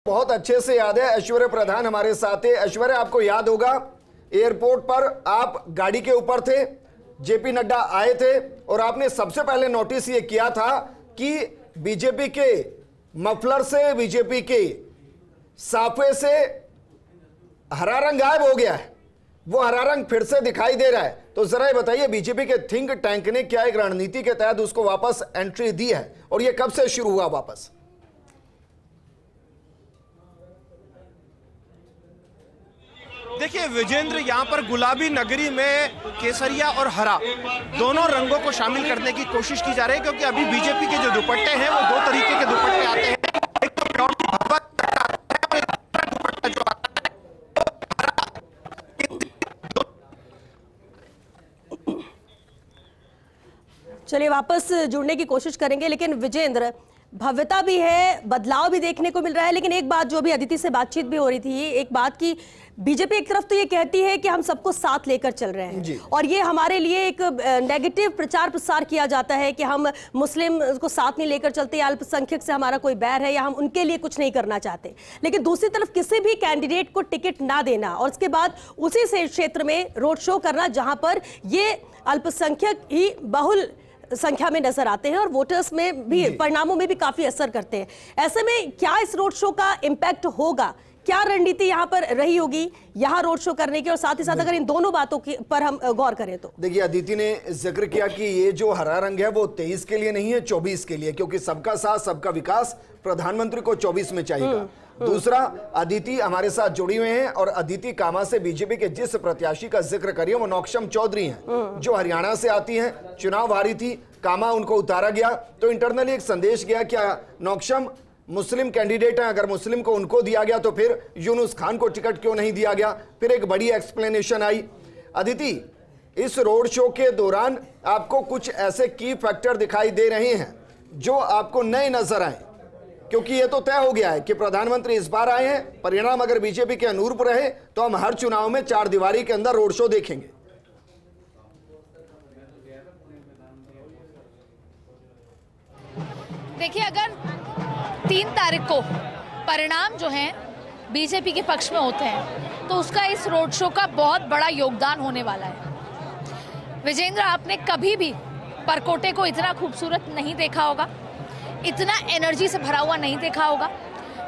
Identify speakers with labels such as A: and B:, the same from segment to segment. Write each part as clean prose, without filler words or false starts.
A: बहुत अच्छे से याद है, ऐश्वर्य प्रधान हमारे साथ है। ऐश्वर्य, आपको याद होगा एयरपोर्ट पर आप गाड़ी के ऊपर थे, जेपी नड्डा आए थे और आपने सबसे पहले नोटिस ये किया था कि बीजेपी के मफलर से, बीजेपी के साफे से हरा रंग गायब हो गया है, वो हरा रंग फिर से दिखाई दे रहा है। तो जरा ये बताइए, बीजेपी के थिंक टैंक ने क्या एक रणनीति के तहत उसको वापस एंट्री दी है और ये कब से शुरू हुआ वापस?
B: देखिए विजेंद्र, यहाँ पर गुलाबी नगरी में केसरिया और हरा दोनों रंगों को शामिल करने की कोशिश की जा रही है, क्योंकि अभी बीजेपी के जो दुपट्टे हैं वो दो तरीके के दुपट्टे आते हैं। एक तो दुपट्टा जो आता है।
C: चलिए वापस जुड़ने की कोशिश करेंगे, लेकिन विजेंद्र, भव्यता भी है, बदलाव भी देखने को मिल रहा है, लेकिन एक बात जो भी अदिति से बातचीत भी हो रही थी, एक बात की बीजेपी एक तरफ तो ये कहती है कि हम सबको साथ लेकर चल रहे हैं और ये हमारे लिए एक नेगेटिव प्रचार प्रसार किया जाता है कि हम मुस्लिम को साथ नहीं लेकर चलते, अल्पसंख्यक से हमारा कोई बैर है या हम उनके लिए कुछ नहीं करना चाहते। लेकिन दूसरी तरफ किसी भी कैंडिडेट को टिकट ना देना और उसके बाद उसी से क्षेत्र में रोड शो करना जहां पर ये अल्पसंख्यक ही बहुल संख्या में नजर आते हैं और वोटर्स में भी, परिणामों में भी काफी असर करते हैं। ऐसे में क्या इस रोड शो का इंपैक्ट होगा? क्या रणनीति यहाँ पर रही होगी यहाँ रोड शो करने की? और साथ ही साथ अगर इन दोनों बातों पर हम गौर करें तो देखिए,
A: अदिति ने जिक्र किया कि ये जो हरा रंग है वो 23 के लिए नहीं है, 24 के लिए, क्योंकि सबका साथ सबका विकास प्रधानमंत्री को 24 में चाहिए। दूसरा, अदिति हमारे साथ जुड़ी हुए हैं और अदिति कामा से बीजेपी के जिस प्रत्याशी का जिक्र करिए वो नौक्षम चौधरी हैं, जो हरियाणा से आती हैं, चुनाव हारी थी, कामा उनको उतारा गया। तो इंटरनली एक संदेश गया, क्या नौक्षम मुस्लिम कैंडिडेट हैं, अगर मुस्लिम को उनको दिया गया तो फिर यूनुस खान को टिकट क्यों नहीं दिया गया? फिर एक बड़ी एक्सप्लेनेशन आई। अदिति, इस रोड शो के दौरान आपको कुछ ऐसे की फैक्टर दिखाई दे रहे हैं जो आपको नए नजर आए, क्योंकि ये तो तय हो गया है कि प्रधानमंत्री इस बार आए हैं, परिणाम अगर बीजेपी के अनुरूप रहे तो हम हर चुनाव में चार दीवारी के अंदर रोड शो देखेंगे।
D: देखिए, अगर 3 तारीख को परिणाम जो हैं बीजेपी के पक्ष में होते हैं तो उसका इस रोड शो का बहुत बड़ा योगदान होने वाला है। विजेंद्र, आपने कभी भी परकोटे को इतना खूबसूरत नहीं देखा होगा, इतना एनर्जी से भरा हुआ नहीं देखा होगा।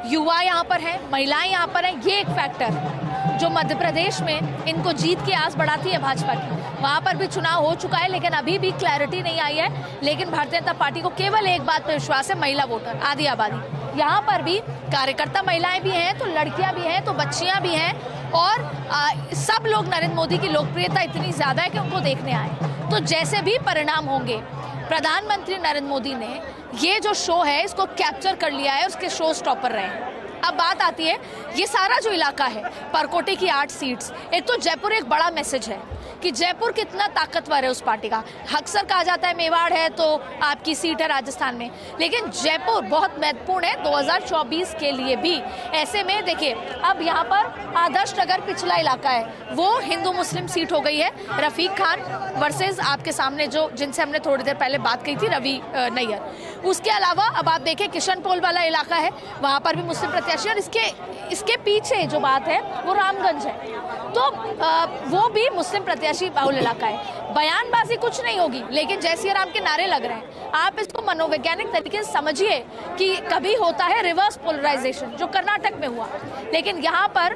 D: युवा यहाँ पर है, महिलाएं यहाँ पर हैं, ये एक फैक्टर जो मध्य प्रदेश में इनको जीत की आस बढ़ाती है भाजपा की। वहाँ पर भी चुनाव हो चुका है लेकिन अभी भी क्लैरिटी नहीं आई है, लेकिन भारतीय जनता पार्टी को केवल एक बात पर विश्वास है, महिला वोटर, आधी आबादी। यहाँ पर भी कार्यकर्ता महिलाएं भी हैं, तो लड़कियां भी हैं, तो बच्चियां भी हैं और सब लोग नरेंद्र मोदी की लोकप्रियता इतनी ज्यादा है कि उनको देखने आए। तो जैसे भी परिणाम होंगे, प्रधानमंत्री नरेंद्र मोदी ने ये जो शो है इसको कैप्चर कर लिया है, उसके शो स्टॉपर रहे हैं। अब बात आती है, ये सारा जो इलाका है, परकोटे की 8 सीट्स, एक तो जयपुर एक बड़ा मैसेज है कि जयपुर कितना ताकतवर है उस पार्टी का। अक्सर कहा जाता है मेवाड़ है तो आपकी सीट है राजस्थान में, लेकिन जयपुर बहुत महत्वपूर्ण है 2024 के लिए भी। ऐसे में देखिए, अब यहाँ पर आदर्श नगर पिछला इलाका है, वो हिंदू मुस्लिम सीट हो गई है। रफीक खान वर्सेस आपके सामने जो जिनसे हमने थोड़ी देर पहले बात की थी, रवि नैयर। उसके अलावा अब आप देखें किशनपोल वाला इलाका है, वहाँ पर भी मुस्लिम प्रत्याशी, और इसके पीछे जो बात है वो रामगंज है, तो वो भी मुस्लिम प्रत्याशी बाहुल इलाका है। बयानबाजी कुछ नहीं होगी, लेकिन जय श्री राम के नारे लग रहे हैं। आप इसको मनोवैज्ञानिक तरीके से समझिए कि कभी होता है रिवर्स पोलराइजेशन, जो कर्नाटक में हुआ, लेकिन यहाँ पर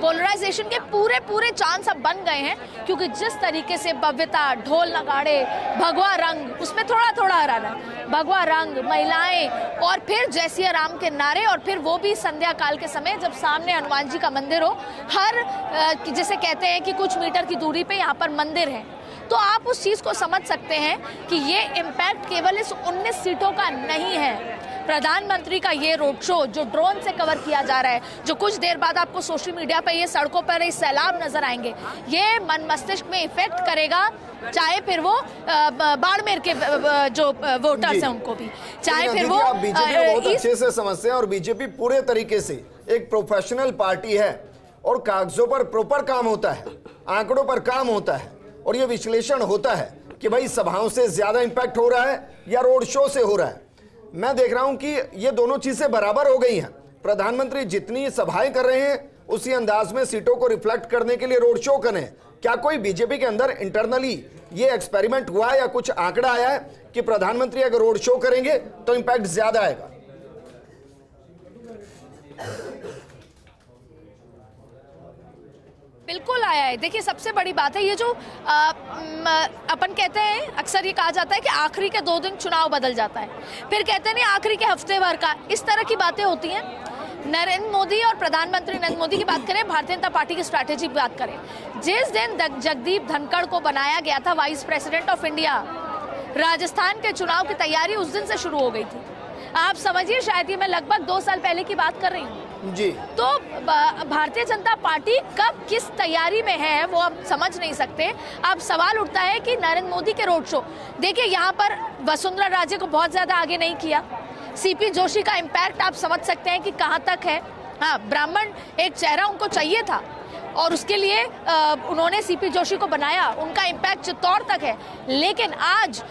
D: पोलराइजेशन के पूरे चांस अब बन गए हैं, क्योंकि जिस तरीके से भव्यता, ढोल नगाड़े, भगवा रंग, उसमें थोड़ा थोड़ा हरा रंग, भगवा रंग, महिलाएं और फिर जय सिया राम के नारे, और फिर वो भी संध्या काल के समय जब सामने हनुमान जी का मंदिर हो, हर जिसे कहते हैं कि कुछ मीटर की दूरी पे यहाँ पर मंदिर है। तो आप उस चीज को समझ सकते हैं कि ये इम्पैक्ट केवल इस 19 सीटों का नहीं है। प्रधानमंत्री का ये रोड शो जो ड्रोन से कवर किया जा रहा है, जो कुछ देर बाद आपको सोशल मीडिया पर ये सड़कों पर ये सैलाब नजर आएंगे, ये मन मस्तिष्क में इफेक्ट करेगा, चाहे फिर वो बाड़मेर के जो वोटर्स हैं उनको भी, चाहे फिर वो
A: बीजेपी बहुत अच्छे से समझते हैं और बीजेपी पूरे तरीके से एक प्रोफेशनल पार्टी है और कागजों पर प्रॉपर काम होता है, आंकड़ों पर काम होता है और ये विश्लेषण होता है कि भाई सभाओं से ज्यादा इंपैक्ट हो रहा है या रोड शो से हो रहा है। मैं देख रहा हूं कि ये दोनों चीजें बराबर हो गई हैं। प्रधानमंत्री जितनी सभाएं कर रहे हैं उसी अंदाज में सीटों को रिफ्लेक्ट करने के लिए रोड शो करें। क्या कोई बीजेपी के अंदर इंटरनली ये एक्सपेरिमेंट हुआ है या कुछ आंकड़ा आया है कि प्रधानमंत्री अगर रोड शो करेंगे तो इंपैक्ट ज्यादा आएगा?
D: बिल्कुल आया है। देखिए, सबसे बड़ी बात है ये जो अपन कहते हैं, अक्सर ये कहा जाता है कि आखिरी के 2 दिन चुनाव बदल जाता है, फिर कहते हैं नहीं आखिरी के हफ्ते भर का, इस तरह की बातें होती हैं। नरेंद्र मोदी और प्रधानमंत्री नरेंद्र मोदी की बात करें, भारतीय जनता पार्टी की स्ट्रैटेजी की बात करें, जिस दिन जगदीप धनखड़ को बनाया गया था vice president of India, Rajasthan के चुनाव की तैयारी उस दिन से शुरू हो गई थी। आप समझिए, शायद ये मैं लगभग 2 साल पहले की बात कर रही हूँ
A: जी।
D: तो भारतीय जनता पार्टी कब किस तैयारी में है वो हम समझ नहीं सकते। अब सवाल उठता है कि नरेंद्र मोदी के रोड शो, देखिए यहाँ पर वसुंधरा राजे को बहुत ज्यादा आगे नहीं किया। सीपी जोशी का इम्पैक्ट आप समझ सकते हैं कि कहाँ तक है। हाँ, ब्राह्मण एक चेहरा उनको चाहिए था और उसके लिए उन्होंने सीपी जोशी को बनाया, उनका इम्पैक्ट चित्तौड़ तक है। लेकिन आज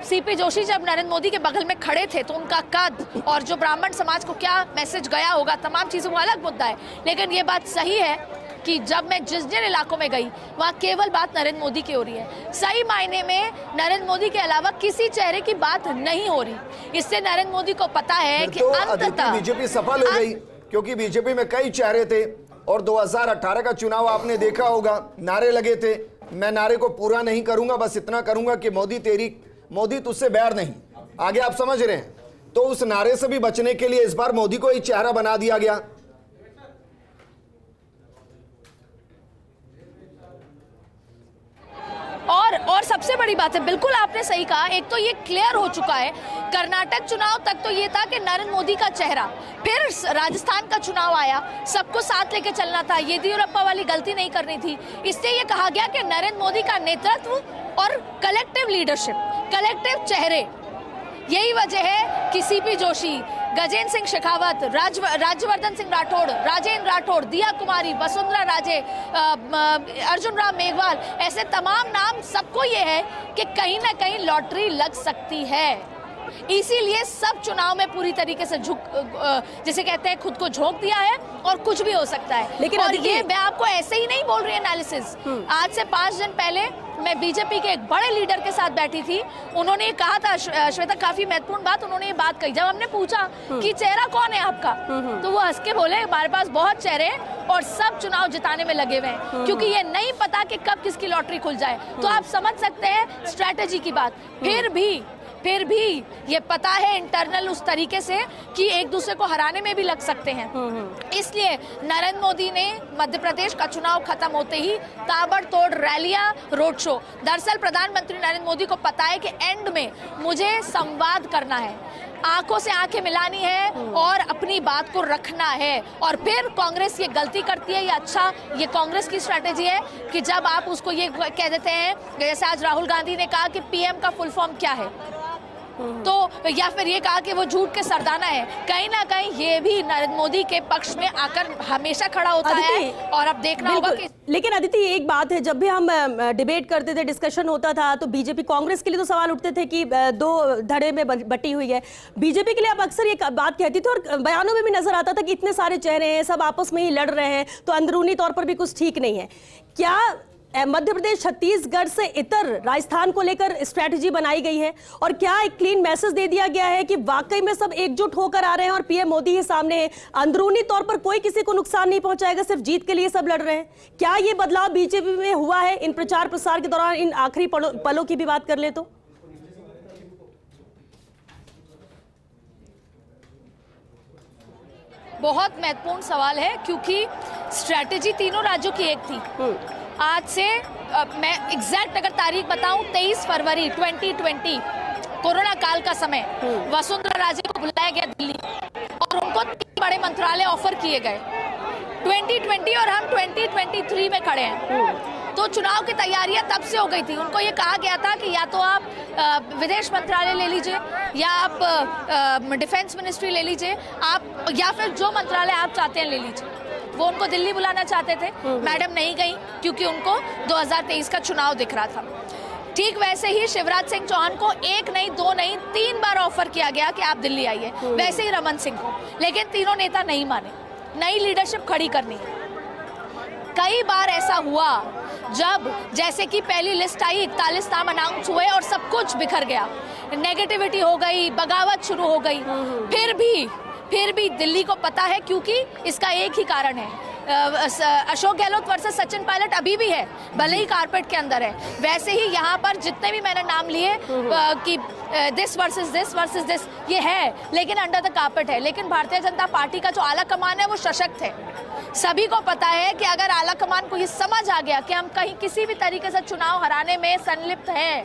D: सीपी जोशी जब नरेंद्र मोदी के बगल में खड़े थे तो उनका कद और जो ब्राह्मण समाज को क्या मैसेज गया होगा, तमाम चीज़ों को अलग मुद्दा है। लेकिन ये बात सही है कि जब मैं जिन इलाकों में गई वहाँ केवल बात नरेंद्र मोदी की हो रही है। सही मायने में नरेंद्र मोदी के अलावा किसी चेहरे की बात नहीं हो रही। इससे नरेंद्र मोदी को पता है कि
A: अंततः बीजेपी सफल हो गई, क्योंकि बीजेपी में कई चेहरे थे और 2018 का चुनाव आपने देखा होगा, नारे लगे थे। मैं नारे को पूरा नहीं करूंगा, बस इतना करूंगा कि मोदी तुझसे बैर नहीं। आगे आप समझ रहे हैं? तो उस नारे से भी बचने के लिए इस बार मोदी को ही चेहरा बना दिया गया।
D: और सबसे बड़ी बात है, बिल्कुल आपने सही कहा, एक तो ये क्लियर हो चुका है, कर्नाटक चुनाव तक तो ये था कि नरेंद्र मोदी का चेहरा, फिर राजस्थान का चुनाव आया, सबको साथ लेके चलना था, येदियुरप्पा वाली गलती नहीं करनी थी। इससे ये कहा गया कि नरेंद्र मोदी का नेतृत्व और कलेक्टिव लीडरशिप, कलेक्टिव चेहरे, यही वजह है कि सीपी जोशी, गजेंद्र सिंह शेखावत, राज्यवर्धन सिंह राठौड़, राजेंद्र राठौड़, दिया कुमारी, वसुंधरा राजे, अर्जुन राम मेघवाल, ऐसे तमाम नाम, सबको ये है कि कहीं ना कहीं लॉटरी लग सकती है। इसीलिए सब चुनाव में पूरी तरीके से जिसे कहते हैं खुद को झोंक दिया है और कुछ भी हो सकता है।
C: लेकिन
D: और ये मैं आपको ऐसे ही नहीं बोल रही एनालिसिस। आज से 5 दिन पहले मैं बीजेपी के एक बड़े लीडर के साथ बैठी थी, उन्होंने कहा था, श्वेता, काफी महत्वपूर्ण बात उन्होंने ये बात कही। जब हमने पूछा कि चेहरा कौन है आपका, तो वो हंस के बोले हमारे पास बहुत चेहरे हैं और सब चुनाव जिताने में लगे हुए हैं, क्योंकि ये नहीं पता कि कब किसकी लॉटरी खुल जाए। तो आप समझ सकते हैं स्ट्रैटेजी की बात। फिर भी ये पता है इंटरनल उस तरीके से कि एक दूसरे को हराने में भी लग सकते हैं। इसलिए नरेंद्र मोदी ने मध्य प्रदेश का चुनाव खत्म होते ही ताबड़तोड़ रैलियां, रोड शो। दरअसल प्रधानमंत्री नरेंद्र मोदी को पता है कि एंड में मुझे संवाद करना है, आंखों से आंखें मिलानी है और अपनी बात को रखना है। और फिर कांग्रेस ये गलती करती है, ये अच्छा, ये कांग्रेस की स्ट्रैटेजी है कि जब आप उसको ये कह देते हैं, जैसे आज राहुल गांधी ने कहा कि पीएम का फुल फॉर्म क्या है, तो या फिर ये कहा कि वो झूठ के सरदाना है, कहीं ना कहीं ये भी नरेंद्र मोदी के पक्ष में आकर हमेशा खड़ा होता है। और अब देखना होगा कि
C: लेकिन अदिति, एक बात है, जब भी हम डिबेट करते थे, डिस्कशन होता था, तो बीजेपी कांग्रेस के लिए तो सवाल उठते थे कि 2 धड़े में बटी हुई है। बीजेपी के लिए आप अक्सर ये बात कहती थी और बयानों में भी नजर आता था कि इतने सारे चेहरे हैं, सब आपस में ही लड़ रहे हैं, तो अंदरूनी तौर पर भी कुछ ठीक नहीं है। क्या मध्य प्रदेश, छत्तीसगढ़ से इतर राजस्थान को लेकर स्ट्रैटेजी बनाई गई है और क्या एक क्लीन मैसेज दे दिया गया है कि वाकई में सब एकजुट होकर आ रहे हैं और पीएम मोदी ही सामने है, अंदरूनी तौर पर कोई किसी को नुकसान नहीं पहुंचाएगा, सिर्फ जीत के लिए सब लड़ रहे हैं? क्या ये बदलाव बीजेपी में हुआ है इन प्रचार प्रसार के दौरान? इन आखिरी पलों की भी बात कर ले तो
D: बहुत महत्वपूर्ण सवाल है, क्योंकि स्ट्रैटेजी तीनों राज्यों की एक थी। आज से मैं एग्जैक्ट अगर तारीख बताऊं, 23 फरवरी 2020, कोरोना काल का समय, वसुंधरा राजे को बुलाया गया दिल्ली और उनको 3 बड़े मंत्रालय ऑफर किए गए 2020, और हम 2023 में खड़े हैं। तो चुनाव की तैयारियां तब से हो गई थी। उनको ये कहा गया था कि या तो आप विदेश मंत्रालय ले लीजिए, या आप डिफेंस मिनिस्ट्री ले लीजिए, आप या फिर जो मंत्रालय आप चाहते हैं ले लीजिए। वो उनको दिल्ली बुलाना चाहते थे, मैडम नहीं गई क्योंकि उनको 2023 का चुनाव दिख रहा था। ठीक वैसे ही शिवराज सिंह चौहान को 1 नहीं 2 नहीं 3 बार ऑफर किया गया कि आप दिल्ली आइए, वैसे ही रमन सिंह को, लेकिन तीनों नेता नहीं माने। नई लीडरशिप खड़ी करनी है। कई बार ऐसा हुआ जब जैसे कि पहली लिस्ट आई, 41 नाम अनाउंस हुए और सब कुछ बिखर गया, नेगेटिविटी हो गई, बगावत शुरू हो गई। फिर भी दिल्ली को पता है, क्योंकि इसका एक ही कारण है, अशोक गहलोत वर्सेस सचिन पायलट अभी भी है, भले ही कारपेट के अंदर है। वैसे ही यहाँ पर जितने भी मैंने नाम लिए कि दिस वर्सेस दिस ये है, लेकिन अंडर द कारपेट है। लेकिन भारतीय जनता पार्टी का जो आला कमान है वो सशक्त है। सभी को पता है कि अगर आला कमान को ये समझ आ गया कि हम कहीं किसी भी तरीके से चुनाव हराने में संलिप्त हैं,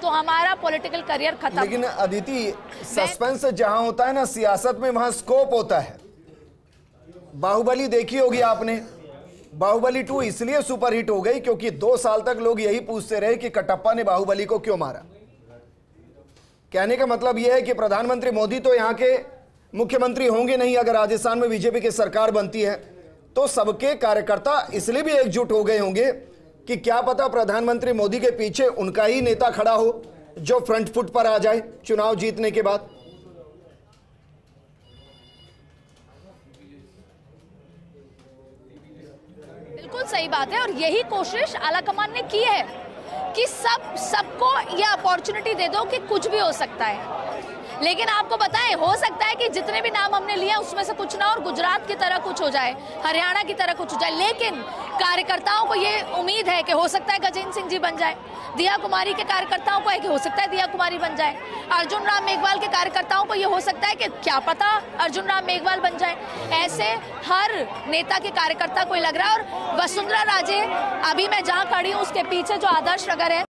D: तो हमारा पॉलिटिकल करियर खत्म।
A: लेकिन अदिति, सस्पेंस जहां होता है ना सियासत में, वहां स्कोप होता है। बाहुबली देखी होगी आपने। बाहुबली 2 इसलिए सुपरहिट हो गई क्योंकि 2 साल तक लोग यही पूछते रहे कि कटप्पा ने बाहुबली को क्यों मारा। कहने का मतलब यह है कि प्रधानमंत्री मोदी तो यहां के मुख्यमंत्री होंगे नहीं। अगर राजस्थान में बीजेपी की सरकार बनती है तो सबके कार्यकर्ता इसलिए भी एकजुट हो गए होंगे कि क्या पता प्रधानमंत्री मोदी के पीछे उनका ही नेता खड़ा हो जो फ्रंट फुट पर आ जाए चुनाव जीतने के बाद।
D: बिल्कुल सही बात है, और यही कोशिश आलाकमान ने की है कि सबको ये अपॉर्चुनिटी दे दो कि कुछ भी हो सकता है। लेकिन आपको बताएं, हो सकता है कि जितने भी नाम हमने लिए उसमें से कुछ ना, और गुजरात की तरह कुछ हो जाए, हरियाणा की तरह कुछ हो जाए। लेकिन कार्यकर्ताओं को ये उम्मीद है कि हो सकता है गजेंद्र सिंह जी बन जाए, दिया कुमारी के कार्यकर्ताओं को है कि हो सकता है दिया कुमारी बन जाए, अर्जुन राम मेघवाल के कार्यकर्ताओं को ये हो सकता है कि क्या पता अर्जुन राम मेघवाल बन जाए। ऐसे हर नेता के कार्यकर्ता को लग रहा है। और वसुंधरा राजे, अभी मैं जहाँ खड़ी हूँ उसके पीछे जो आदर्श नगर है,